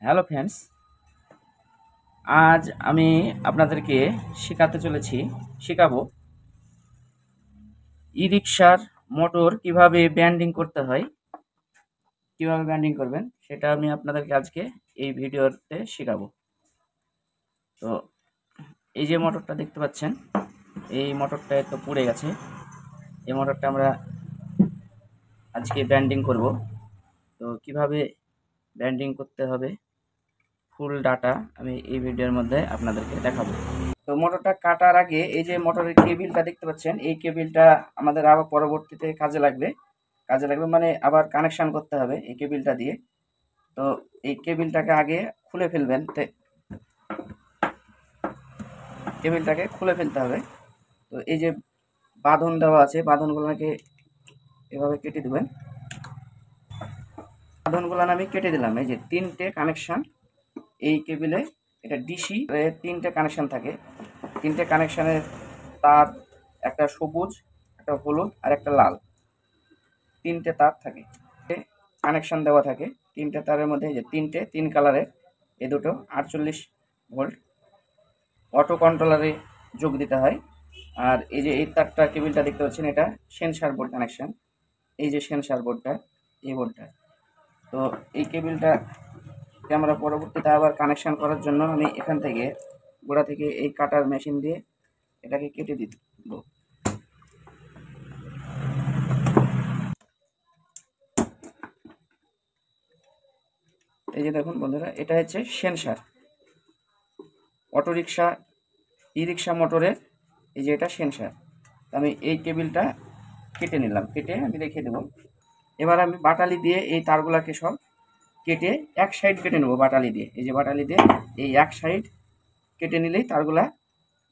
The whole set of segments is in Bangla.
হ্যালো ফ্রেন্ডস, আজ আমি আপনাদেরকে শেখাবো ই রিক্সার মোটর কিভাবে ব্যান্ডিং করতে হয়, কিভাবে ব্যান্ডিং করবেন সেটা আমি আপনাদেরকে আজকে এই ভিডিওতে শেখাবো। তো এই যে মোটরটা দেখতে পাচ্ছেন, এই মোটরটা তো পুড়ে গেছে। এই মোটরটা আমরা আজকে ব্যান্ডিং করব। তো কিভাবে ব্যান্ডিং করতে হবে ফুল ডাটা আমি এই ভিডিওর মধ্যে আপনাদেরকে দেখাবো। তো মোটরটা কাটার আগে এই যে মোটরের কেবিলটা দেখতে পাচ্ছেন, এই কেবিলটা আমাদের আবার পরবর্তীতে কাজে লাগবে মানে আবার কানেকশন করতে হবে এই কেবিলটা দিয়ে। তো এই কেবিলটাকে আগে খুলে ফেলবেন, কেবিলটাকে খুলে ফেলতে হবে। তো এই যে বাঁধন দেওয়া আছে, বাঁধনগুলোকে এভাবে কেটে দেবেন। বাঁধনগুলো আমি কেটে দিলাম। এই যে তিনটে কানেকশন এই কেবিলে, এটা ডিসি, তিনটে কানেকশন থাকে। তিনটে কানেকশনের তার, একটা সবুজ, একটা হলুদ আর একটা লাল, তিনটে তার থাকে, কানেকশন দেওয়া থাকে। তিনটে তারের মধ্যে যে তিন কালারের, এই দুটো 48 ভোল্ট অটো কন্ট্রোলারে যোগ দিতে হয়। আর এই যে এই তারটা কেবিলটা দেখতে পাচ্ছেন, এটা সেন্সার বোর্ড কানেকশন। এই যে সেন্সার বোর্ডটা, এই বোর্ডটা। তো এই কেবিলটাকে আমরা পরবর্তীতে আবার কানেকশন করার জন্য আমি এখান থেকে গোড়া থেকে এই কাটার মেশিন দিয়ে এটাকে কেটে দিব। এই যে দেখুন বন্ধুরা, এটা হচ্ছে সেন্সার অটোরিকশা ই রিক্সা মোটরের। এই যে এটা সেন্সার। আমি এই কেবিলটা কেটে নিলাম, কেটে আমি রেখে দেবো। এবার আমি বাটালি দিয়ে এই তারগুলাকে সব কেটে এক সাইড কেটে নেবো বাটালি দিয়ে। এই যে বাটালি দিয়ে এই এক সাইড কেটে নিলেই তারগুলা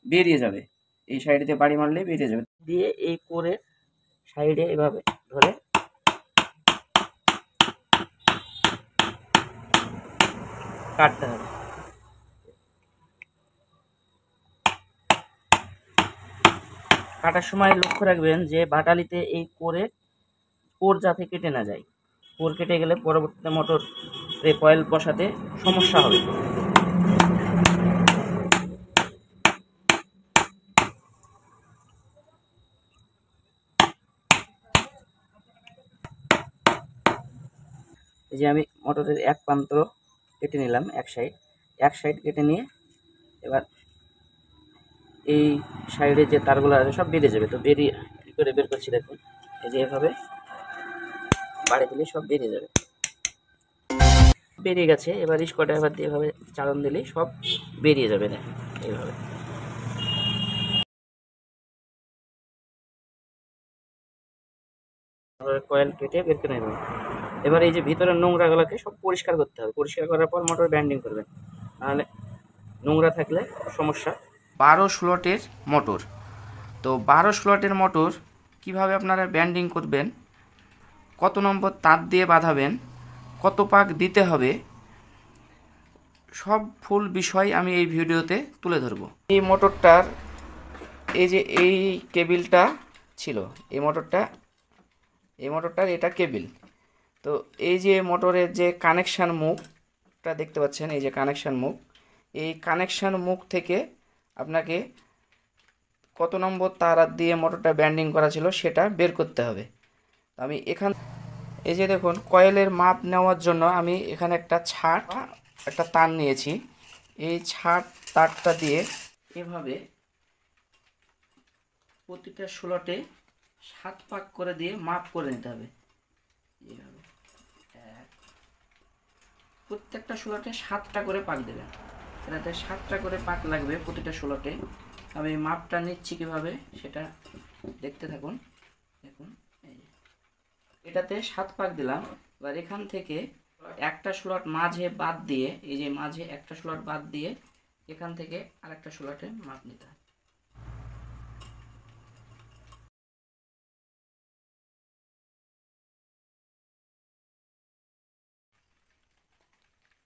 বেরিয়ে যাবে। এই সাইড দিয়ে বাড়ি মারলেই বেরিয়ে যাবে। দিয়ে এই করে সাইডে এভাবে ধরে কাটতে হবে। কাটার সময় লক্ষ্য রাখবেন যে বাটালিতে এই কোর যাতে কেটে না যায়। কোর কেটে গেলে পরবর্তীতে মোটর কয়েল বসাতে সমস্যা হবে। এই যে আমি মোটরের এক প্রান্ত কেটে নিলাম, এক সাইড কেটে নিয়ে এবার এই সাইডে যে তারগুলো আছে সব বেরিয়ে যাবে। তো বেরিয়ে কী করে বের করছি দেখুন, এই যে এভাবে বাড়ি দিলে সব বেরিয়ে যাবে। বেরিয়ে গেছে। এবার স্ক্রুড্রাইভার দিয়ে এভাবে চালান দিলেই সব বেরিয়ে যাবে। দেখুন এইভাবে। কয়েল কেটে বের করে নেবেন। এবার এই যে ভিতরের নোংরাগুলোকে সব পরিষ্কার করতে হবে। পরিষ্কার করার পর মোটর ব্যান্ডিং করবেন, নাহলে নোংরা থাকলে সমস্যা। 12 স্লটের মোটর। তো 12 স্লটের মোটর কিভাবে আপনারা ব্যান্ডিং করবেন, কত নম্বর তার দিয়ে বাঁধাবেন, কত পাক দিতে হবে, সব ফুল বিষয় আমি এই ভিডিওতে তুলে ধরব। এই মোটরটার এই যে এই কেবিলটা ছিল, এই মোটরটার এটা কেবিল। তো এই যে মোটরের যে কানেকশান মুখটা দেখতে পাচ্ছেন, এই যে কানেকশান মুখ, এই কানেকশান মুখ থেকে আপনাকে কত নম্বর তার দিয়ে মোটরটা ব্যান্ডিং করা ছিল সেটা বের করতে হবে। আমি এই যে দেখুন, কয়েলের মাপ নেওয়ার জন্য আমি এখানে একটা তার নিয়েছি। এই তারটা দিয়ে এভাবে প্রতিটা স্লটে 7 পাক করে দিয়ে মাপ করে নিতে হবে। এইভাবে প্রত্যেকটা স্লটে 7টা করে পাক দেবেন। এটাতে 7টা করে পাক লাগবে প্রতিটা স্লটে। আমি মাপটা নিচ্ছি কিভাবে সেটা দেখতে থাকুন। দেখুন, এটাতে 7 পাক দিলাম। এবার এখান থেকে একটা স্লট মাঝে বাদ দিয়ে, এই যে মাঝে একটা স্লট বাদ দিয়ে এখান থেকে আরেকটা স্লটে মাপ নিতে হয়।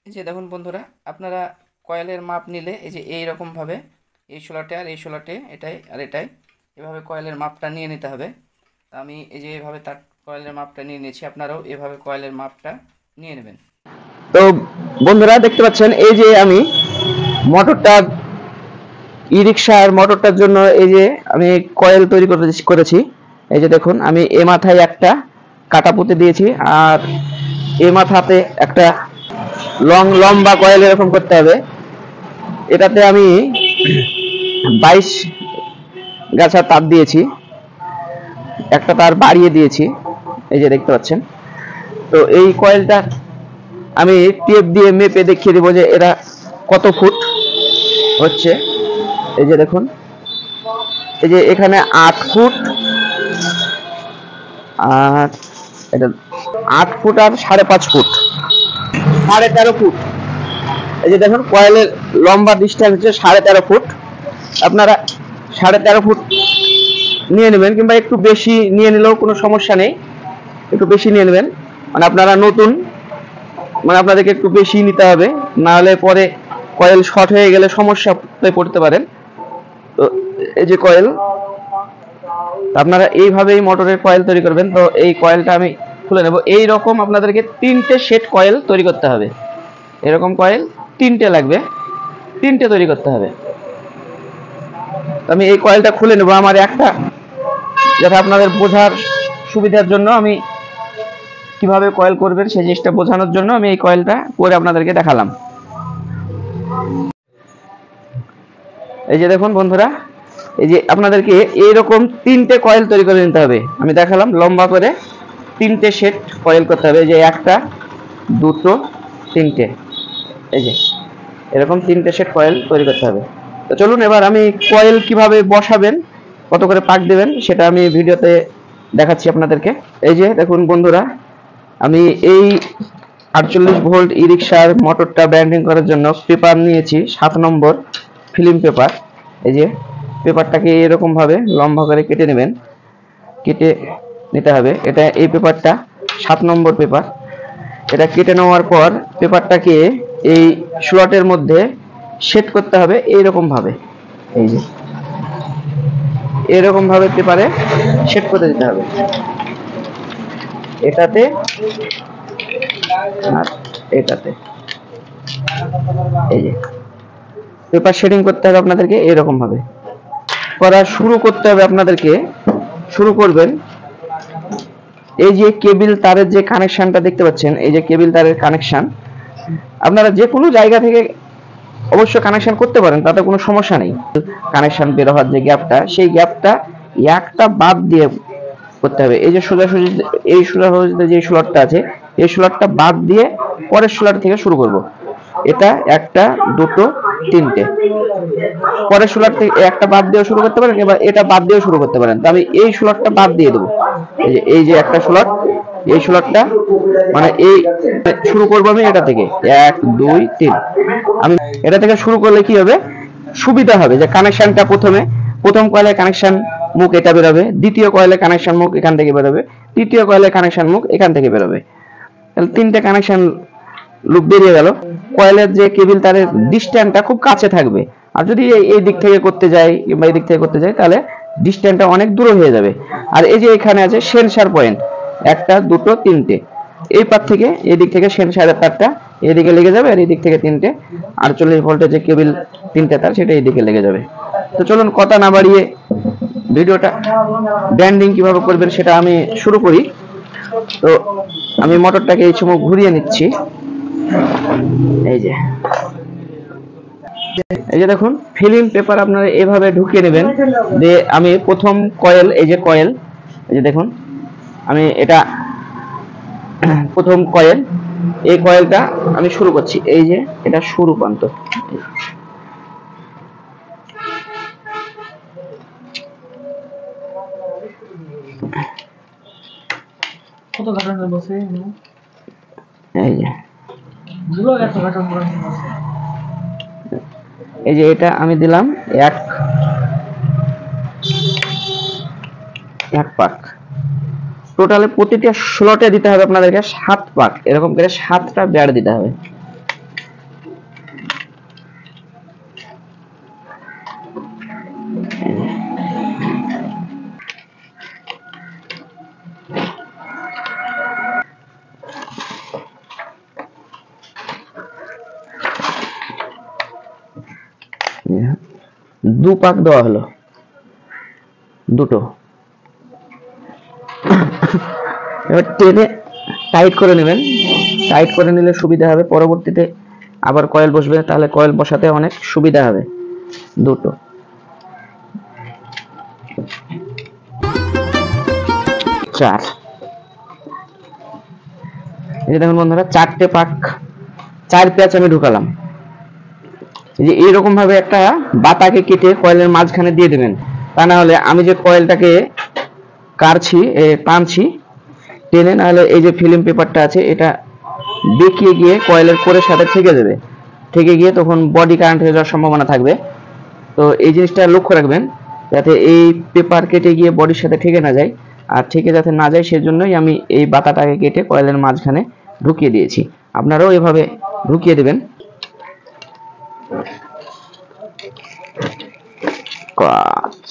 এই যে দেখুন বন্ধুরা, আপনারা কয়েলের মাপ নিলে এই যে এইরকমভাবে এই স্লটে আর এই স্লটে এটাই আর এটাই এভাবে কয়েলের মাপটা নিয়ে নিতে হবে। আমি এই যে এইভাবে তার কয়েলের মাপটা নিয়ে নিয়েছি, আপনারাও এভাবে কয়েলের মাপটা নিয়ে নেবেন। তো বন্ধুরা দেখতে পাচ্ছেন এই যে আমি মোটরটা ই রিক্সার মোটরটার জন্য এই যে আমি কয়েল তৈরি করেছি। এই যে দেখুন আমি এ মাথায় একটা কাটা পুঁতে দিয়েছি আর এ মাথাতে একটা লম্বা কয়েল এরকম করতে হবে। এটাতে আমি 22 গাছা তার দিয়েছি, একটা তার বাড়িয়ে দিয়েছি, এই যে দেখতে পাচ্ছেন। তো এই কয়েলটা আমি টেপ দিয়ে মেপে দেখিয়ে দেবো যে এরা কত ফুট হচ্ছে। এই যে দেখুন, এই যে এখানে 8 ফুট আর এটা 8 ফুট আর 5.5 ফুট, 13.5 ফুট। এই যে দেখুন কয়েলের লম্বা ডিস্টেন্স হচ্ছে 13.5 ফুট। আপনারা 13.5 ফুট নিয়ে নেবেন, কিংবা একটু বেশি নিয়ে নিলেও কোনো সমস্যা নেই, একটু বেশি নিয়ে নেবেন। মানে আপনারা নতুন, মানে আপনাদেরকে একটু বেশি নিতে হবে, না হলে পরে কয়েল শর্ট হয়ে গেলে সমস্যায় পড়তে পারেন। তো এই যে কয়েল, আপনারা এইভাবেই মোটরের কয়েল তৈরি করবেন। তো এই কয়েলটা আমি খুলে নেব। এই রকম আপনাদেরকে 3টে সেট কয়েল তৈরি করতে হবে। এরকম কয়েল 3টে লাগবে, 3টে তৈরি করতে হবে। আমি এই কয়েলটা খুলে নেব। আমার একটা, যাতে আপনাদের বোঝার সুবিধার জন্য, আমি কিভাবে কয়েল করবেন সেই জিনিসটা বোঝানোর জন্য আমি এই কয়েলটা করে আপনাদেরকে দেখালাম। এই যে দেখুন বন্ধুরা, এই যে আপনাদেরকে এইরকম 3টে কয়েল তৈরি করে নিতে হবে। আমি দেখালাম লম্বা করে 3টে সেট কয়েল করতে হবে। যে একটা, দুটো, 3টে, এই যে এরকম 3টে সেট কয়েল তৈরি করতে হবে। তো চলুন এবার আমি কয়েল কিভাবে বসাবেন, কত করে পাক দেবেন সেটা আমি ভিডিওতে দেখাচ্ছি আপনাদেরকে। এই যে দেখুন বন্ধুরা, আমি এই 48 ভোল্ট ই রিক্সার মোটরটা ব্যান্ডিং করার জন্য পেপার নিয়েছি 7 নম্বর ফিল্ম পেপার। এই যে পেপারটাকে এরকম ভাবে লম্বা করে কেটে নেবেন, কেটে নিতে হবে। এটা এই পেপারটা 7 নম্বর পেপার। এটা কেটে নেওয়ার পর পেপারটাকে এই স্লটের মধ্যে সেট করতে হবে এইরকম ভাবে। এই যে এরকম ভাবে পেপারে সেট করে দিতে হবে, এটাতে আর এটাতে। এই যে পেপার শেডিং করতে হবে আপনাদেরকে এরকম ভাবে। করা শুরু করতে হবে আপনাদেরকে। শুরু করবেন, এই যে কেবল তারের যে কানেকশনটা দেখতে পাচ্ছেন, এই যে কেবল তারের কানেকশন, আপনারা যে কোনো জায়গা থেকে অবশ্য কানেকশন করতে পারেন, তাতে কোনো সমস্যা নেই। কানেকশন বের হওয়ার যে গ্যাপটা, সেই গ্যাপটা একটা বাদ দিয়ে করতে হবে। এই যে সোজাসুজি এই সোজাসুজিতে যে স্লটটা আছে, এই স্লটটা বাদ দিয়ে পরের স্লট থেকে শুরু করব। এটা একটা, দুটো, 3টে। পরের স্লট থেকে একটা বাদ দিয়ে শুরু করতে পারেন, এবার এটা বাদ দিয়ে শুরু করতে পারেন। তো আমি এই স্লটটা বাদ দিয়ে দেবো। এই যে একটা স্লট, এই স্লটটা মানে এই শুরু করবো আমি এটা থেকে 1 2 3। আমি এটা থেকে শুরু করলে কি হবে, সুবিধা হবে যে কানেকশনটা প্রথম কয়েলের কানেকশন মুখ এটা বেরোবে, দ্বিতীয় কয়েলের কানেকশন মুখ এখান থেকে বেরোবে, তৃতীয় কয়েলের কানেকশন মুখ এখান থেকে বেরোবে। তাহলে 3টে কানেকশন লুপ বেরিয়ে গেল। কয়েলের যে কেবল তারের ডিসটেন্সটা খুব কাছে থাকবে। আর যদি এই দিক থেকে করতে যাই কিংবা এই দিক থেকে করতে যাই, তাহলে ডিসটেন্সটা অনেক দূর হয়ে যাবে। আর এই যে এখানে আছে সেন্সার পয়েন্ট, একটা, দুটো, 3টে। এই পার থেকে এই দিক থেকে সেন্সারের তারটা এদিকে লেগে যাবে, আর এই দিক থেকে 3টে 48 ভোল্টের যে কেবল 3টে তার, সেটা এইদিকে লেগে যাবে। তো চলুন কথা না বাড়িয়ে ভিডিওটা ব্যান্ডিং কিভাবে করবেন সেটা আমি শুরু করি। তো আমি মোটরটাকে এই সময় ঘুরিয়ে নিচ্ছি। এই যে দেখুন ফিল্ম পেপার আপনারা এভাবে ঢুকিয়ে নেবেন। যে আমি প্রথম কয়েল, এই যে কয়েল, এই যে দেখুন আমি এটা প্রথম কয়েল, এই কয়েলটা আমি শুরু করছি। এই যে এটা শুরু প্রান্ত। কত ঘটনা বসে এই যে পুরো এত ঘটনা বসে। এই যে এটা আমি দিলাম এক পাক। টোটালে প্রতিটা স্লটে দিতে হবে আপনাদেরকে 7 পাক, এরকম করে 7টা বেড় দিতে হবে। দু পাক দেওয়া হলো, দুটো। এবার টেনে টাইট করে নেবেন, টাইট করে নিলে সুবিধা হবে, পরবর্তীতে আবার কয়েল বসবে, তাহলে কয়েল বসাতে অনেক সুবিধা হবে। দুটো, চার। এই যে দেখুন বন্ধুরা, চারটে পাক, 4 প্যাচ আমি ঢুকালাম। এই যে এইরকম ভাবে একটা বাতাকে কেটে কয়েলের মাঝখানে দিয়ে দেবেন, তা না হলে আমি যে কয়েলটাকে কাটছি, টানছি টেনে, না হলে এই যে ফিল্ম পেপারটা আছে এটা বেঁকিয়ে গিয়ে কয়েলের কোরের সাথে ঠেকে যাবে, ঠেকে গিয়ে তখন বডি কারেন্ট হয়ে যাওয়ার সম্ভাবনা থাকবে। তো এই জিনিসটা লক্ষ্য রাখবেন যাতে এই পেপার কেটে গিয়ে বডির সাথে ঠেকে না যায়, আর ঠেকে যাতে না যায় সেজন্যই আমি এই বাতাটাকে কেটে কয়েলের মাঝখানে ঢুকিয়ে দিয়েছি। আপনারাও এভাবে ঢুকিয়ে দেবেন। 5,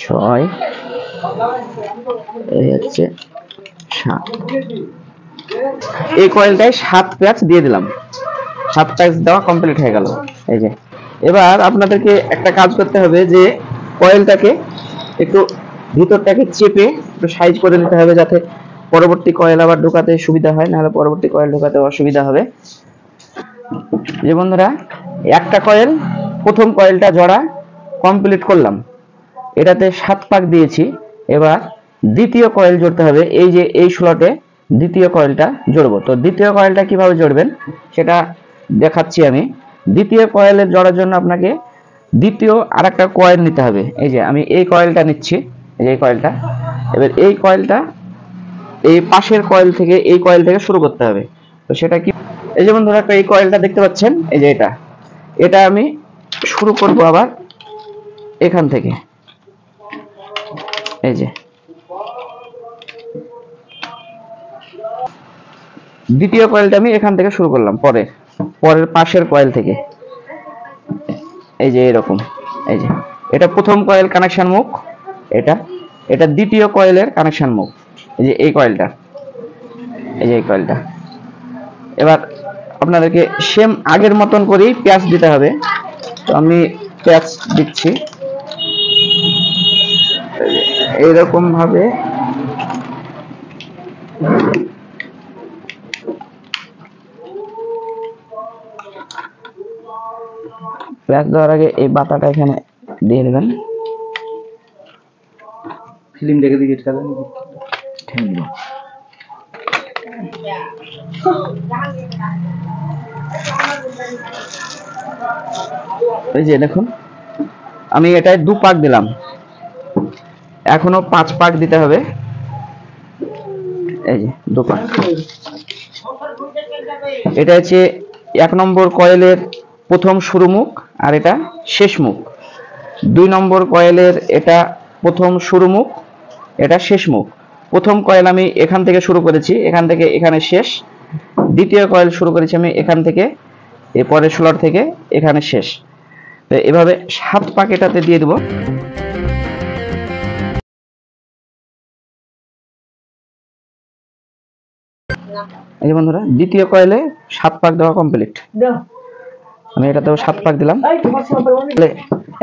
6, এই হচ্ছে 7। এই কয়েলটায় 7 প্যাচ দিয়ে দিলাম, 7 প্যাচ দেওয়া কমপ্লিট হয়ে গেল। এই যে এবার আপনাদেরকে একটা কাজ করতে হবে যে কয়েলটাকে একটু ভিতরটাকে চেপে একটু সাইজ করে নিতে হবে, যাতে পরবর্তী কয়েল আবার ঢোকাতে সুবিধা হয়, নাহলে পরবর্তী কয়েল ঢোকাতে অসুবিধা হবে। যে বন্ধুরা, একটা কয়েল, প্রথম কয়েলটা জোড়া কমপ্লিট করলাম, এটাতে 7 পাক দিয়েছি। এবার দ্বিতীয় কয়েল জড়তে হবে, এই যে এই স্লটে দ্বিতীয় কয়েলটা জড়বো। তো দ্বিতীয় কয়েলটা কিভাবে জড়বেন সেটা দেখাচ্ছি আমি। দ্বিতীয় কয়েলের জড়ার জন্য আপনাকে দ্বিতীয় আরেকটা কয়েল নিতে হবে। এই যে আমি এই কয়েলটা নিচ্ছি, এই যে এই কয়েলটা। এবার এই কয়েলটা এই পাশের কয়েল থেকে, এই কয়েল থেকে শুরু করতে হবে। তো সেটা কি, এই যে বন্ধুরা এই কয়েলটা দেখতে পাচ্ছেন, এই যে এটা আমি শুরু করব আবার এখান থেকে। এই যে দ্বিতীয় কয়েলটা আমি এখান থেকে শুরু করলাম, পরের পাশের কয়েল থেকে। এই যে এরকম, এই যে এটা প্রথম কয়েল কানেকশন মুখ, এটা দ্বিতীয় কয়েলের কানেকশন মুখ। এই যে এই কয়েলটা, এই যে এই কয়েলটা। এবার আপনাদেরকে সেম আগের মতন করেই প্যাচ দিতে হবে। তো আমি প্যাচ দিচ্ছি এইরকম ভাবে। প্যাচ দেওয়ার আগে এই বাতাটা এখানে দিয়ে দেবেন। ফিল্ম দেখে দিকে ঠেকাবেন। এই যে দেখুন, আমি এটায় 2 পাক দিলাম, এখনো 5 পাক দিতে হবে। এই যে 2 পাক। এটা হচ্ছে 1 নম্বর কয়েলের প্রথম শুরু মুখ, আর এটা শেষ মুখ। 2 নম্বর কয়েলের এটা প্রথম শুরু মুখ, এটা শেষ মুখ। প্রথম কয়েল আমি এখান থেকে শুরু করেছি, এখান থেকে এখানে শেষ। দ্বিতীয় কয়েল শুরু করেছি আমি এখান থেকে, এরপরে স্লট থেকে এখানে শেষ। তো এভাবে 7 পাক এটাতে দিয়ে দেব। এই যে বন্ধুরা, দ্বিতীয় কয়েলে 7 পাক দেওয়া কমপ্লিট। আমি এটাতেও 7 পাক দিলাম।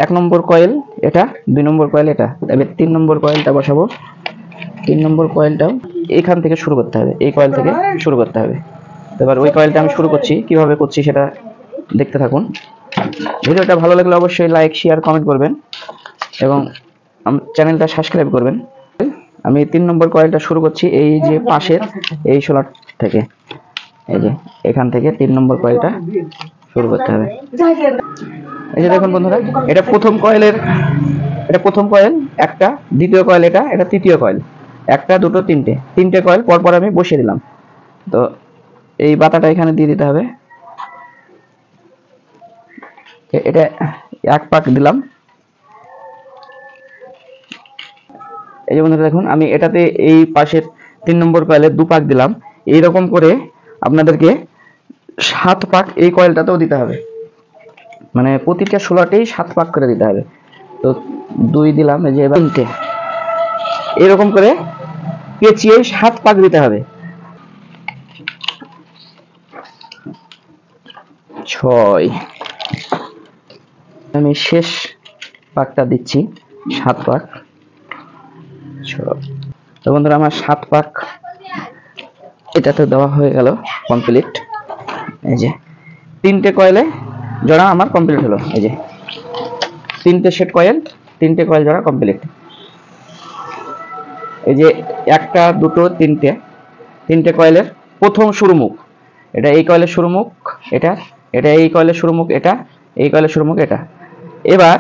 1 নম্বর কয়েল এটা, 2 নম্বর কয়েল এটা। এবার 3 নম্বর কয়েলটা বসাবো। 3 নম্বর কয়েলটাও এখান থেকে শুরু করতে হবে, এই কয়েল থেকে শুরু করতে হবে। এবার ওই কয়েলটা আমি শুরু করছি, কিভাবে করছি সেটা দেখতে থাকুন। ভিডিওটা ভালো লাগলে অবশ্যই লাইক, শেয়ার, কমেন্ট করবেন এবং চ্যানেলটা সাবস্ক্রাইব করবেন। আমি 3 নম্বর কয়েলটা শুরু করছি এই যে পাশের এই স্লট থেকে। এই যে এখান থেকে 3 নম্বর কয়েলটা শুরু করতে হবে। এই যে দেখুন বন্ধুরা, এটা প্রথম কয়েলের, এটা প্রথম কয়েল একটা, দ্বিতীয় কয়েল এটা তৃতীয় কয়েল। 1, 2, 3টে কয়েল পরপর আমি বসিয়ে দিলাম। তো এই বাতাটা এখানে দিয়ে দিতে হবে। এটা 1 পাক দিলাম। এই যে বন্ধুরা দেখুন, আমি এটাতে এই পাশের 3 নম্বর কয়েলে 2 পাক দিলাম। এইরকম করে আপনাদেরকে 7 পাক এই কয়েলটাতেও দিতে হবে, মানে প্রতিটা স্লটেই 7 পাক করে দিতে হবে। তো 2 দিলাম, এই যে এবার 3টে, এরকম করে পেঁচিয়ে 7 পাক দিতে হবে। 6। আমি শেষ পাকটা দিচ্ছি, 7 পাক। তো বন্ধুরা আমার 7 পাক এটাতে দেওয়া হয়ে গেল কমপ্লিট। এই যে 3টে কয়েলে জোড়া আমার কমপ্লিট হলো। এই যে 3টে সেট কয়েল, 3টে কয়েল জোড়া কমপ্লিট। এই যে 1টা 2টো 3টে কয়েলের প্রথম শুরুমুখ, এটা এই কয়েলের শুরুমুখ, এটা এই কয়েলের শুরুমুখ, এটা এই কয়েলের শুরুমুখ, এটা। এবার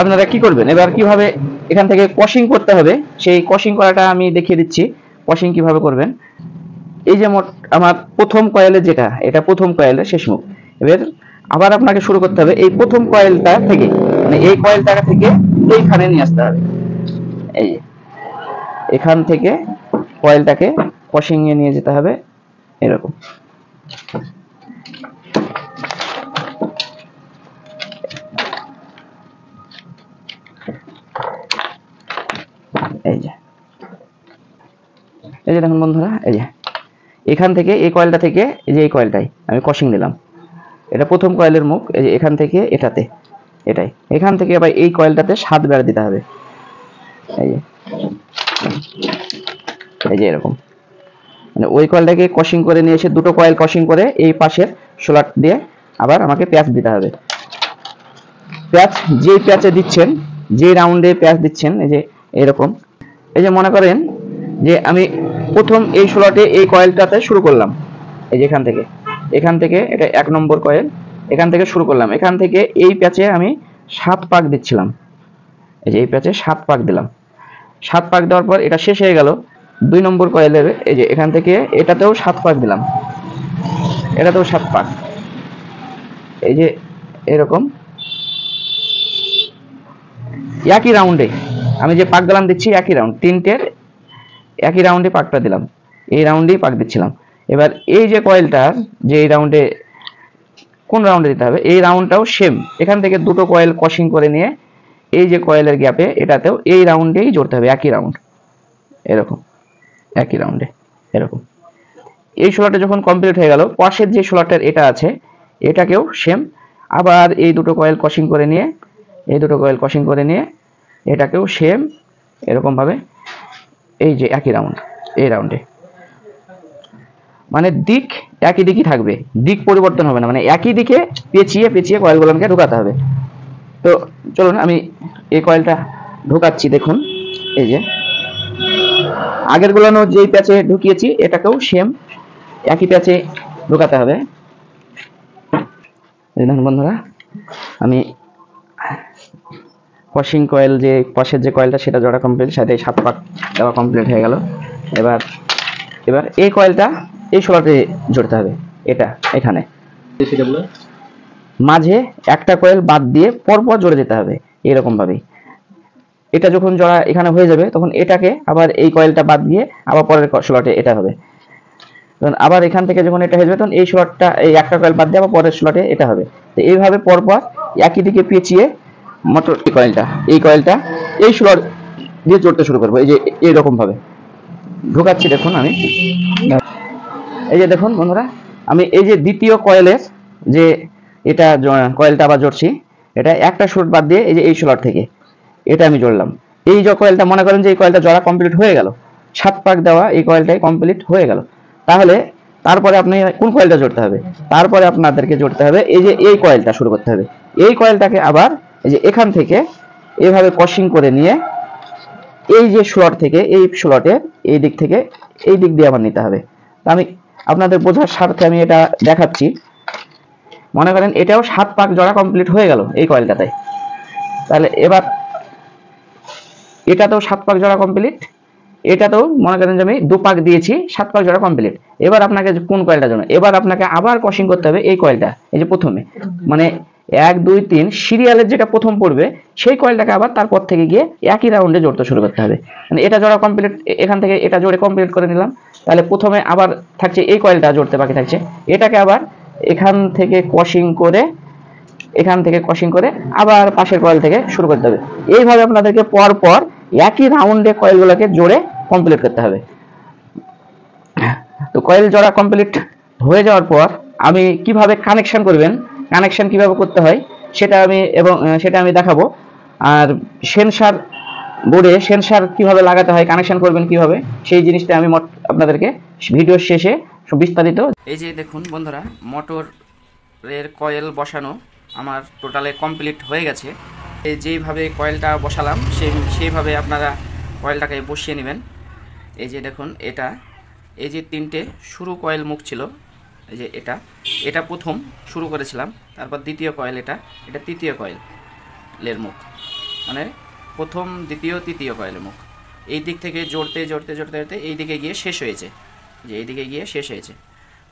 আপনারা কি করবেন, এবার কিভাবে এখান থেকে কশিং করতে হবে সেই কশিং করাটা আমি দেখিয়ে দিচ্ছি। কশিং কিভাবে করবেন, এই যে মোট আমার প্রথম কয়েলে যেটা, এটা প্রথম কয়েলের শেষ মুখ। এবার আবার আপনাকে শুরু করতে হবে এই প্রথম কয়েলটা থেকে, মানে এই কয়েলটা থেকে এইখানে নিয়ে আসতে হবে। এই এখান থেকে কয়েলটাকে কশিং এ নিয়ে যেতে হবে এরকম। এই যে দেখুন বন্ধুরা, এই যে এখান থেকে এই কয়েলটা থেকে এই যে এই কয়েলটাই আমি কশিং দিলাম, এটা প্রথম কয়েলের মুখ। এই যে এখান থেকে এটাতে, এটাই এখান থেকে আবার এই কয়েলটাতে 7 বার দিতে হবে। এই যে এরকম, মানে ওই কয়েলটাকে কশিং করে নিয়ে এসে 2টো কয়েল কশিং করে এই পাশের স্লট দিয়ে আবার আমাকে প্যাচ দিতে হবে। প্যাচ যেই প্যাচে দিচ্ছেন, যে রাউন্ডে প্যাচ দিচ্ছেন, এই যে এরকম। এই যে মনে করেন যে আমি প্রথম এই স্লটে এই কয়েলটাতে শুরু করলাম, এই যে এখান থেকে এটা 1 নম্বর কয়েল, এখান থেকে শুরু করলাম, এখান থেকে এই প্যাচে আমি 7 পাক দিচ্ছিলাম। এই যে এই প্যাচে 7 পাক দিলাম, 7 পাক দেওয়ার পর এটা শেষ হয়ে গেল 2 নম্বর কয়েলের। এই যে এখান থেকে এটাতেও 7 পাক দিলাম, এটাতেও 7 পাক। এই যে এরকম একই রাউন্ডে আমি যে পাক গেলাম দিচ্ছি, একই রাউন্ড, 3টের একই রাউন্ডে পাকটা দিলাম, এই রাউন্ডেই পাক দিচ্ছিলাম। এবার এই যে কয়েলটার যে এই রাউন্ডে, কোন রাউন্ডে দিতে হবে, এই রাউন্ডটাও সেম, এখান থেকে 2টো কয়েল কশিং করে নিয়ে এই যে কয়েলের গ্যাপে এটাতেও এই রাউন্ডেই জড়তে হবে, একই রাউন্ড, এরকম একই রাউন্ডে এরকম। এই স্লটে যখন কমপ্লিট হয়ে গেল, পাশের যে স্লটের এটা আছে এটাকেও সেম আবার এই 2টো কয়েল কশিং করে নিয়ে, এই 2টো কয়েল কশিং করে নিয়ে এটাকেও সেম এরকম ভাবে এই যে একই রাউন্ড, এই রাউন্ডে, মানে দিক একই দিকই থাকবে, দিক পরিবর্তন হবে না, মানে একই দিকে পেঁচিয়ে পেঁচিয়ে কয়েলগুলোকে ঢোকাতে হবে। তো চলুন আমি এই কয়েলটা ঢোকাচ্ছি। দেখুন এই যে আগের গুলো যেই প্যাচে ঢুকিয়েছি এটাকেও সেম একই প্যাচে ঢোকাতে হবে। দেখুন বন্ধুরা, আমি কশিং কয়েল যে পাশের যে কয়েলটা সেটা জোড়া কমপ্লিট, সাথে 7 পাক দেওয়া কমপ্লিট হয়ে গেল। এবার এই কয়েলটা এই স্লটে জড়তে হবে, এটা এখানে মাঝে একটা কয়েল বাদ দিয়ে পরপর জোড়ে দিতে হবে এরকম ভাবেই। এটা যখন জোড়া এখানে হয়ে যাবে তখন এটাকে আবার এই কয়েলটা বাদ দিয়ে আবার পরের স্লটে এটা হবে। তখন আবার এখান থেকে যখন এটা হয়ে যাবে তখন এই স্লটটা, এই একটা কয়েল বাদ দিয়ে আবার পরের স্লটে এটা হবে। তো এইভাবে পরপর একই দিকে পেঁচিয়ে মোটর এই কয়েলটা এই স্লট দিয়ে জড়তে শুরু করবো। এই যে এইরকম ভাবে ঢোকাচ্ছি, দেখুন আমি, এই যে দেখুন বন্ধুরা, আমি এই যে দ্বিতীয় কয়েলের যে এটা কয়েলটা আবার জড়ছি, এটা একটা স্লট বাদ দিয়ে এই যে এই স্লট থেকে এটা আমি জড়লাম। এই যে কয়েলটা মনে করেন যে এই কয়েলটা জড়া কমপ্লিট হয়ে গেল, 7 পাক দেওয়া এই কয়েলটাই কমপ্লিট হয়ে গেল। তাহলে তারপরে আপনি কোন কয়েলটা জড়তে হবে, তারপরে আপনাদেরকে জড়তে হবে এই যে এই কয়েলটা শুরু করতে হবে। এই কয়েলটাকে আবার এই যে এখান থেকে এইভাবে কশিং করে নিয়ে এই যে স্লট থেকে এই স্লটে এই দিক থেকে এই দিক দিয়ে আবার নিতে হবে। তা আমি আপনাদের বোঝার স্বার্থে আমি এটা দেখাচ্ছি। মনে করেন এটাও 7 পাক জোড়া কমপ্লিট হয়ে গেল এই কয়েলটাতে, তাহলে এবার এটাতেও 7 পাক জোড়া কমপ্লিট, এটাতেও মনে করেন যে আমি 2 পাক দিয়েছি, 7 পাক জোড়া কমপ্লিট। এবার আপনাকে কোন কয়েলটার জন্য, এবার আপনাকে আবার কশিং করতে হবে এই কয়েলটা, এই যে প্রথমে মানে 1 2 3 সিরিয়ালের যেটা প্রথম পড়বে সেই কয়েলটাকে আবার তারপর থেকে গিয়ে একই রাউন্ডে জড়তে শুরু করতে হবে। মানে এটা জোড়া কমপ্লিট, এখান থেকে এটা জোড়ে কমপ্লিট করে নিলাম, তাহলে প্রথমে আবার থাকছে এই কয়েলটা জড়তে বাকি থাকছে, এটাকে আবার এখান থেকে কশিং করে আবার পাশের কয়েল থেকে শুরু করতে হবে। এইভাবে আপনাদেরকে পর পর একই রাউন্ডে কয়েলগুলোকে জোড়ে কমপ্লিট করতে হবে। তো কয়েল জোড়া কমপ্লিট হয়ে যাওয়ার পর আমি কিভাবে কানেকশন করবেন, কানেকশন কিভাবে করতে হয় সেটা আমি দেখাবো। আর সেন্সার বোর্ডে সেন্সার কিভাবে লাগাতে হয়, কানেকশন করবেন কিভাবে, সেই জিনিসটা আমি আপনাদেরকে ভিডিওর শেষে বিস্তারিত। এই যে দেখুন বন্ধুরা, মোটরের কয়েল বসানো আমার টোটালে কমপ্লিট হয়ে গেছে। যেইভাবে কয়েলটা বসালাম সেইভাবে আপনারা কয়েলটাকে বসিয়ে নেবেন। এই যে দেখুন, এই যে 3টে শুরু কয়েল মুখ ছিল, এই যে এটা প্রথম শুরু করেছিলাম, তারপর দ্বিতীয় কয়েল, এটা তৃতীয় কয়েলের মুখ, মানে প্রথম দ্বিতীয় তৃতীয় কয়েলের মুখ। এই দিক থেকে জোড়তে জোড়তে জোড়তে জোড়তে এই দিকে গিয়ে শেষ হয়েছে, যে এই দিকে গিয়ে শেষ হয়েছে।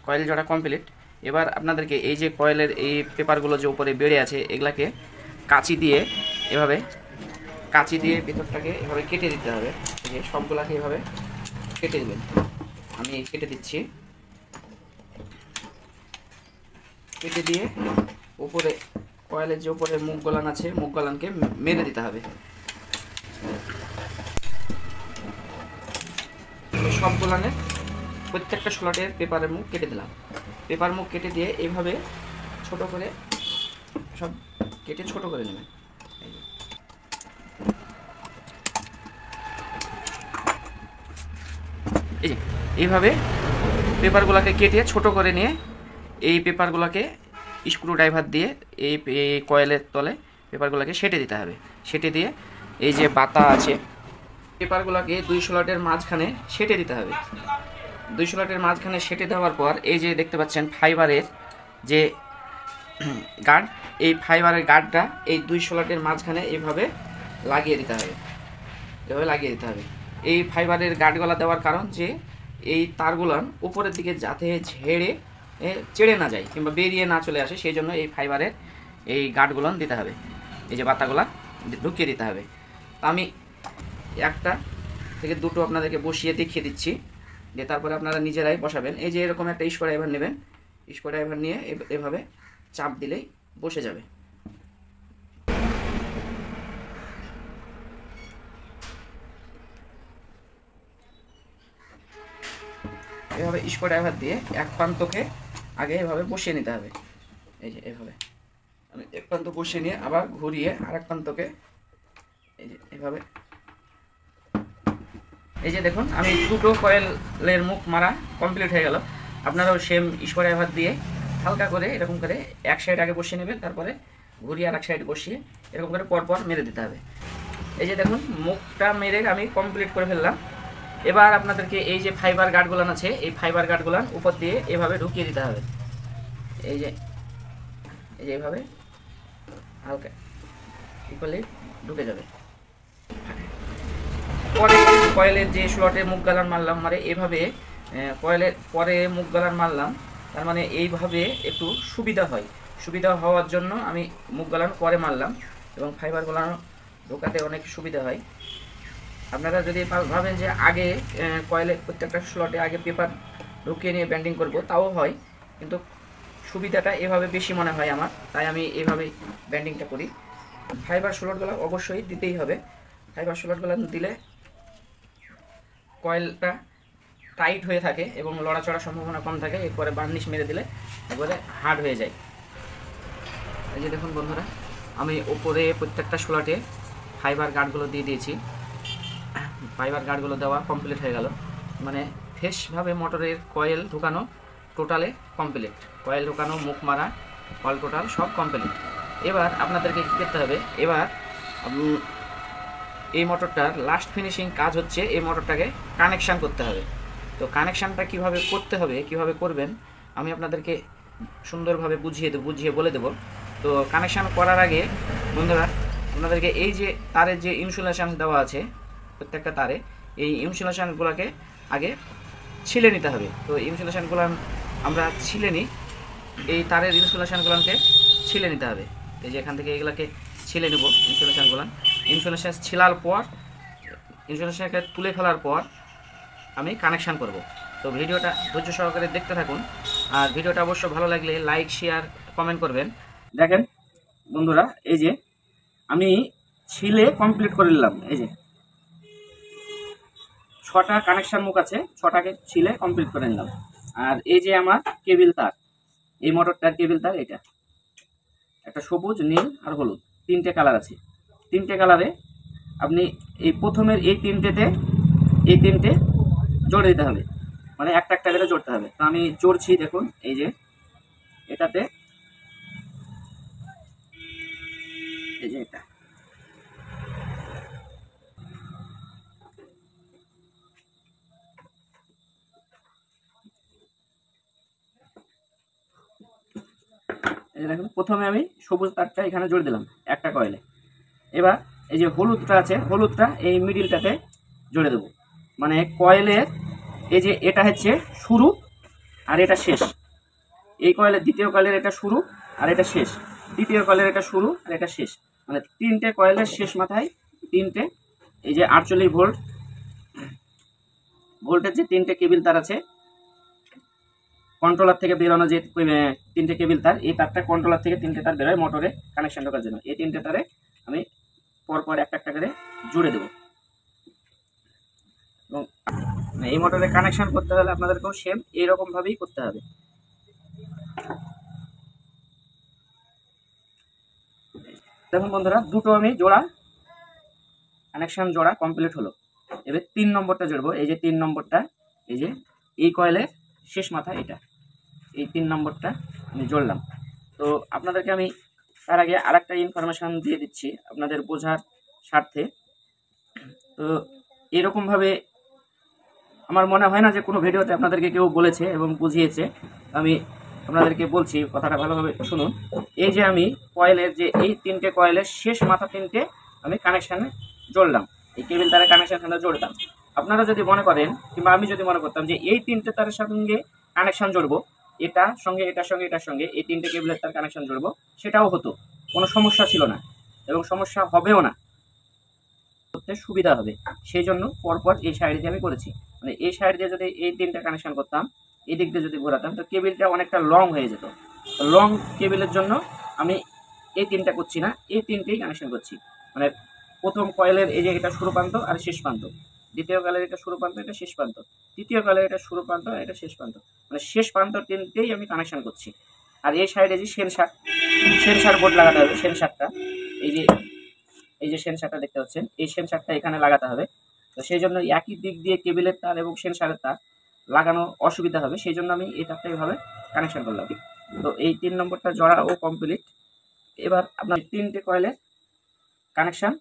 কয়েল জোড়া কমপ্লিট। এবার আপনাদেরকে এই যে কয়েলের এই পেপারগুলো যে উপরে বেড়ে আছে, এগুলাকে কাঁচি দিয়ে ভিতরটাকে এভাবে কেটে দিতে হবে। এই যে সবগুলাকে এভাবে কেটে দেবেন, আমি কেটে দিচ্ছি। কেটে দিয়ে উপরে কয়েলের যে উপরে মুখ গলান আছে, মুখ গলানকে মেরে দিতে হবে। সব গোলানের প্রত্যেকটা স্লটের পেপারের মুখ কেটে দিলাম। পেপার মুখ কেটে দিয়ে এভাবে ছোট করে সব কেটে ছোট করে নেবেন। এই যে এইভাবে পেপারগুলোকে কেটে ছোট করে নিয়ে এই পেপারগুলোকে স্ক্রু ড্রাইভার দিয়ে এই কয়েলের তলে পেপারগুলোকে সেটে দিতে হবে। সেটে দিয়ে এই যে বাতা আছে, পেপারগুলোকে 2 স্লটের মাঝখানে সেটে দিতে হবে। 2 স্লটের মাঝখানে সেটে দেওয়ার পর এই যে দেখতে পাচ্ছেন ফাইবারের যে গার্ড, এই ফাইবারের গার্ডটা এই 2 স্লটের মাঝখানে এইভাবে লাগিয়ে দিতে হবে। এভাবে লাগিয়ে দিতে হবে। এই ফাইবারের গার্ডগুলো দেওয়ার কারণ যে এই তারগুলো উপরের দিকে যাতে চেড়ে না যায় কিংবা বেরিয়ে না চলে আসে, সেই জন্য এই ফাইবারের এই গার্ডগুলো দিতে হবে। এই যে বাতাগুলা ঢুকিয়ে দিতে হবে। আমি 1টা থেকে 2টো আপনাদেরকে বসিয়ে দেখিয়ে দিচ্ছি, যে তারপরে আপনারা নিজেরাই বসাবেন। এই যে এরকম একটা স্ক্রু ড্রাইভার নেবেন, স্ক্রু ড্রাইভার নিয়ে এভাবে চাপ দিলেই বসে যাবে। এভাবে স্ক্রু ড্রাইভার দিয়ে এক প্রান্তকে আগে এভাবে বসিয়ে নিতে হবে। এই যে এভাবে আমি এক প্রান্ত বসিয়ে নিয়ে আবার ঘুরিয়ে আরেক প্রান্তকে এই যে এভাবে, এই যে দেখুন আমি 2টো কয়েলের মুখ মারা কমপ্লিট হয়ে গেল। আপনারাও সেম স্ক্রু ড্রাইভার দিয়ে হালকা করে এরকম করে এক সাইড আগে বসিয়ে নেবেন, তারপরে ঘুরিয়ে আর এক সাইড বসিয়ে এরকম করে পরপর মেরে দিতে হবে। এই যে দেখুন মুখটা মেরে আমি কমপ্লিট করে ফেললাম। এবার আপনাদেরকে এই যে ফাইবার গার্ডগুলো আছে, এই ফাইবার গার্ডগুলো উপর দিয়ে এভাবে ঢুকিয়ে দিতে হবে। এই যে এইভাবে হালকা ইকুয়ালি ঢুকে যাবে। পরে কয়েলের যে স্লটে মুখ গালান মারলাম, মানে এভাবে কয়েলের পরে মুখ গালান মারলাম, তার মানে এইভাবে একটু সুবিধা হওয়ার জন্য আমি মুখ গালান পরে মারলাম, এবং ফাইবার গালান ঢোকাতে অনেক সুবিধা হয়। আপনারা যদি ভাবেন যে আগে কয়েলের প্রত্যেকটা স্লটে আগে পেপার ঢুকিয়ে নিয়ে ব্যান্ডিং করব, তাও হয়, কিন্তু সুবিধাটা এভাবে বেশি মনে হয় আমার, তাই আমি এভাবেই ব্যান্ডিংটা করি। ফাইবার স্লটগুলো অবশ্যই দিতেই হবে। ফাইবার স্লটগুলো দিলে কয়েলটা টাইট হয়ে থাকে এবং লড়াচড়ার সম্ভাবনা কম থাকে। এরপরে বার্নিশ মেরে দিলে একবারে হার্ড হয়ে যায়। এই যে দেখুন বন্ধুরা, আমি উপরে প্রত্যেকটা স্লটে ফাইবার গার্ডগুলো দিয়ে দিয়েছি। ফাইবার গার্ডগুলো দেওয়া কমপ্লিট হয়ে গেল, মানে ফ্রেশভাবে মোটরের কয়েল ঢুকানো টোটালে কমপ্লিট। কয়েল ঢুকানো, মুখ মারা, অল টোটাল সব কমপ্লিট। এবার আপনাদেরকে কী করতে হবে, এবার এই মোটরটার লাস্ট ফিনিশিং কাজ হচ্ছে এই মোটরটাকে কানেকশান করতে হবে। তো কানেকশানটা কিভাবে করতে হবে, কিভাবে করবেন, আমি আপনাদেরকে সুন্দরভাবে বুঝিয়ে বলে দেব। তো কানেকশান করার আগে বন্ধুরা আপনাদেরকে এই যে তারের যে ইনসুলেশন দেওয়া আছে প্রত্যেকটা তারে, এই ইনসুলেশনগুলোকে আগে ছিলে নিতে হবে। তো ইনসুলেশনগুলো আমরা ছিলে নিই, এই তারের ইনসুলেশনগুলোকে ছিলে নিতে হবে। এই যে এখান থেকে এগুলোকে ছিলে নেব ইনসুলেশন ছিলার পর, ইনসুলেশনকে তুলে ফেলার পর আমি কানেকশান করব। তো ভিডিওটা ধৈর্য সহকারে দেখতে থাকুন, আর ভিডিওটা অবশ্য ভালো লাগলে লাইক, শেয়ার, কমেন্ট করবেন। দেখেন বন্ধুরা, এই যে আমি ছিলে কমপ্লিট করে নিলাম। এই যে 6টা কানেকশান মুখ আছে, 6টাকে ছিলে কমপ্লিট করে নিলাম। আর এই যে আমার কেবিল তার, এই মোটরটার কেবিল তার এটা একটা সবুজ, নীল আর হলুদ, তিনটে কালার আছে। তিনটে কালারে আপনি এই প্রথমের এই তিনটে জোড়ে দিতে হবে, মানে একটা একটা করে জোড়তে হবে। তো আমি জোড়ছি, দেখুন এই যে এটাতে, এই যে এটা এই যে দেখুন, প্রথমে আমি সবুজ তারটা এখানে জোড়ে দিলাম একটা কয়েলে। এবার এই যে হলুদটা আছে, হলুদটা এই মিডিলটাতে জোড়ে দেবো, মানে কয়েলের এই যে এটা হচ্ছে শুরু আর এটা শেষ। এই কয়েলের দ্বিতীয় কয়েলের এটা শুরু আর এটা শেষ, তৃতীয় কয়েলের এটা শুরু আর এটা শেষ, মানে তিনটে কয়েলের শেষ মাথায় তিনটে এই যে 48 ভোল্টের যে তিনটে কেবিল তার আছে, কন্ট্রোলার থেকে বেরোনো যে তিনটে কেবিল তার, এই তারটা কন্ট্রোলার থেকে তিনটে তার বেরোয় মোটরে কানেকশন ঢোকার জন্য। এই তিনটে তারে আমি পরপর একটা একটা করে জুড়ে দেবো। এবং এই মোটরে কানেকশন করতে হলে আপনাদেরকেও সেম এইরকম ভাবেই করতে হবে। দেখুন বন্ধুরা, দুটো আমি কানেকশন জোড়া কমপ্লিট হলো। এবার 3 নম্বরটা জুড়বো। এই যে 3 নম্বরটা, এই যে এই কয়েলের শেষ মাথা এটা, এই 3 নম্বরটা আমি জুড়লাম। তো আপনাদেরকে আমি তার আগে আরেকটা ইনফরমেশন দিয়ে দিচ্ছি আপনাদের বোঝার স্বার্থে। তো এরকমভাবে আমার মনে হয় না যে কোনো ভিডিওতে আপনাদেরকে কেউ বলেছে এবং বুঝিয়েছে। আমি আপনাদেরকে বলছি, কথাটা ভালোভাবে শুনুন। এই যে আমি কয়েলের যে এই তিনটে কয়েলের শেষ মাথা তিনটে আমি কানেকশানে জোড়লাম, এই কেবিল তারের কানেকশানটা জোড়তাম। আপনারা যদি মনে করেন, কিংবা আমি যদি মনে করতাম যে এই তিনটে তারের সঙ্গে কানেকশান জোড়বো, এটার সঙ্গে এটার সঙ্গে এটার সঙ্গে এই তিনটে কেবিলের তার কানেকশান জোড়বো, সেটাও হতো, কোনো সমস্যা ছিল না এবং সমস্যা হবেও না, করতে সুবিধা হবে। সেই জন্য পরপর এই সাইড দিয়ে আমি করেছি। মানে এই সাইড দিয়ে যদি এই তিনটা কানেকশন করতাম, এই দিক দিয়ে যদি ঘোরাতাম, তো কেবিলটা অনেকটা লং হয়ে যেত। লং কেবিলের জন্য আমি এই তিনটা করছি না, এই তিনটেই কানেকশন করছি। মানে প্রথম কয়েলের এই যে এটা শুরু প্রান্ত আর শেষ প্রান্ত, দ্বিতীয় কয়েলের এটা শুরু প্রান্ত, এটা শেষ প্রান্ত, তৃতীয় কয়েলের এটা শুরু প্রান্ত, এটা শেষ প্রান্ত, মানে শেষ প্রান্ত তিনটেই আমি কানেকশন করছি। আর এই সাইডে যে সেন্সার বোর্ড লাগাতে হবে, সেন্সারটা এই যে সেন্সারটা দেখতে পাচ্ছেন, এই সেন্সারটা এখানে লাগাতে হবে। তো সেই জন্য একই দিক দিয়ে কেবিলের তার এবং সেন্সারের তার লাগানো অসুবিধা হবে, সেই জন্য আমি এই তারটা এইভাবে কানেকশন করলাম। তো এই 3 নম্বরটা জোড়া ও কমপ্লিট। এবার আপনার তিনটে কয়েলের কানেকশন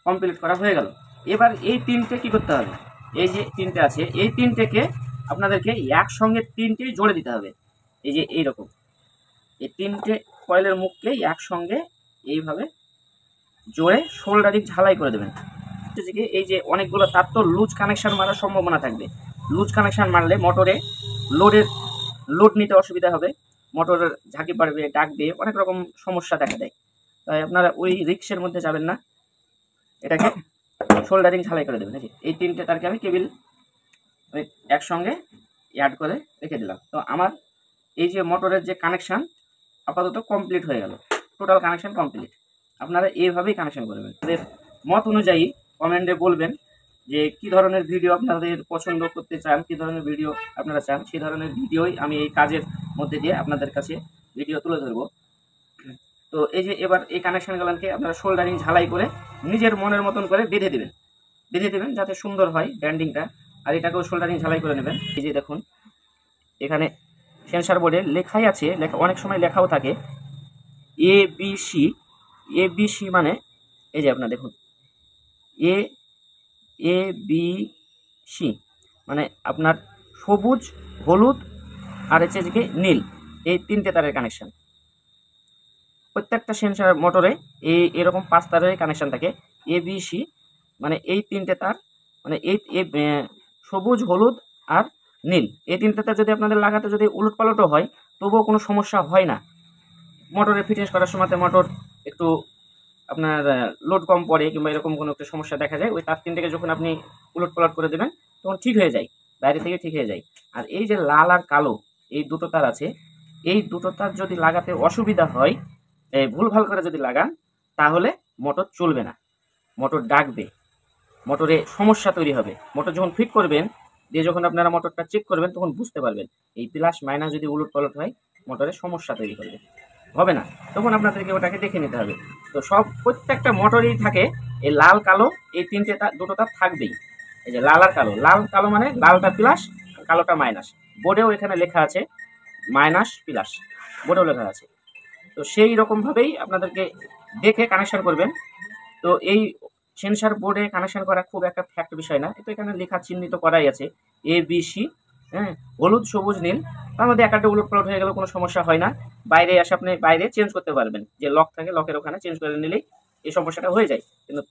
কমপ্লিট করা হয়ে গেল। এবার এই তিনটে কি করতে হবে, এই যে তিনটে আছে এই তিনটেকে আপনাদেরকে একসঙ্গে তিনটেই জোড়ে দিতে হবে। এই যে এইরকম এই তিনটে কয়েলের মুখকে একসঙ্গে এইভাবে জোরে শোল্ডারিং ঝালাই করে দেবেন। এই যে অনেকগুলো তার তো লুজ কানেকশন মারার সম্ভাবনা থাকবে। লুজ কানেকশন মারলে মোটরে লোড নিতে অসুবিধা হবে, মোটরের ঝাঁকি পারবে, ডাকবে, অনেক রকম সমস্যা দেখা দেয়। তাই আপনারা ওই রিক্সের মধ্যে যাবেন না, এটাকে শোল্ডারিং ঝালাই করে দেবেন। এই তিনটে তারকে আমি কেবিল একসঙ্গে অ্যাড করে রেখে দিলাম। তো আমার এই যে মোটরের যে কানেকশান আপাতত কমপ্লিট হয়ে গেল, টোটাল কানেকশান কমপ্লিট। আপনারা এইভাবেই কানেকশন করবেন। আপনাদের মত অনুযায়ী কমেন্টে বলবেন যে কী ধরনের ভিডিও আপনাদের পছন্দ করতে চান, কী ধরনের ভিডিও আপনারা চান, সেই ধরনের ভিডিওই আমি এই কাজের মধ্যে দিয়ে আপনাদের কাছে ভিডিও তুলে ধরবো। তো এই যে এবার এই কানেকশানগুলোকে আপনারা শোল্ডারিং ঝালাই করে নিজের মনের মতন করে বেঁধে দেবেন যাতে সুন্দর হয় ব্যান্ডিংটা। আর এটাকেও শোল্ডারিং ঝালাই করে নেবেন। এই যে দেখুন এখানে সেন্সার বোর্ডে লেখাই আছে, অনেক সময় লেখাও থাকে ABC মানে এই যে আপনার দেখুন ABC মানে আপনার সবুজ, হলুদ আর হচ্ছে যে নীল, এই তিনটে তারের কানেকশান। প্রত্যেকটা সেন্সার মোটরে এরকম 5 তারের কানেকশান থাকে। ABC মানে এই তিনটে তার, মানে এই সবুজ, হলুদ আর নীল, এই তিনটে তার যদি আপনাদের লাগাতে যদি উলটপালটও হয় তবুও কোনো সমস্যা হয় না। মোটরে ফিটনেস করার সময় মোটর একটু আপনার লোড কম পড়ে কিংবা এরকম কোনো একটা সমস্যা দেখা যায়, ওই তার তিনটাকে যখন আপনি উলটপালট করে দেবেন তখন ঠিক হয়ে যায়, বাইরে থেকে ঠিক হয়ে যায়। আর এই যে লাল আর কালো এই দুটো তার আছে, এই দুটো তার যদি লাগাতে অসুবিধা হয়, ভুলভাল করে যদি লাগান তাহলে মোটর চলবে না, মোটর ডাকবে, মোটরে সমস্যা তৈরি হবে। মোটর যখন ফিট করবেন দিয়ে যখন আপনারা মোটরটা চেক করবেন তখন বুঝতে পারবেন এই প্লাস মাইনাস যদি উলটপালট হয় মোটরের সমস্যা তৈরি করবে, হবে না। তখন আপনাদেরকে ওটাকে দেখে নিতে হবে। তো প্রত্যেকটা মোটরেই থাকে এই লাল কালো এই তিনটে দুটো তার থাকবেই। এই যে লাল আর কালো, লাল কালো মানে লালটা প্লাস কালোটা মাইনাস। বোর্ডেও এখানে লেখা আছে মাইনাস প্লাস, বোর্ডেও লেখা আছে। তো সেই রকমভাবেই আপনাদেরকে দেখে কানেকশন করবেন। তো এই সেন্সার বোর্ডে কানেকশন করা খুব একটা ফ্যাক্ট বিষয় না, তো এখানে লেখা চিহ্নিত করাই আছে ABC, হ্যাঁ, হলুদ সবুজ নীল। তার মধ্যে একটা উলট পালট হয়ে গেলে কোনো সমস্যা হয় না, বাইরে এসে আপনি বাইরে চেঞ্জ করতে পারবেন, যে লক থাকে লকের ওখানে চেঞ্জ করে নিলেই এই সমস্যাটা হয়ে যায়। কিন্তু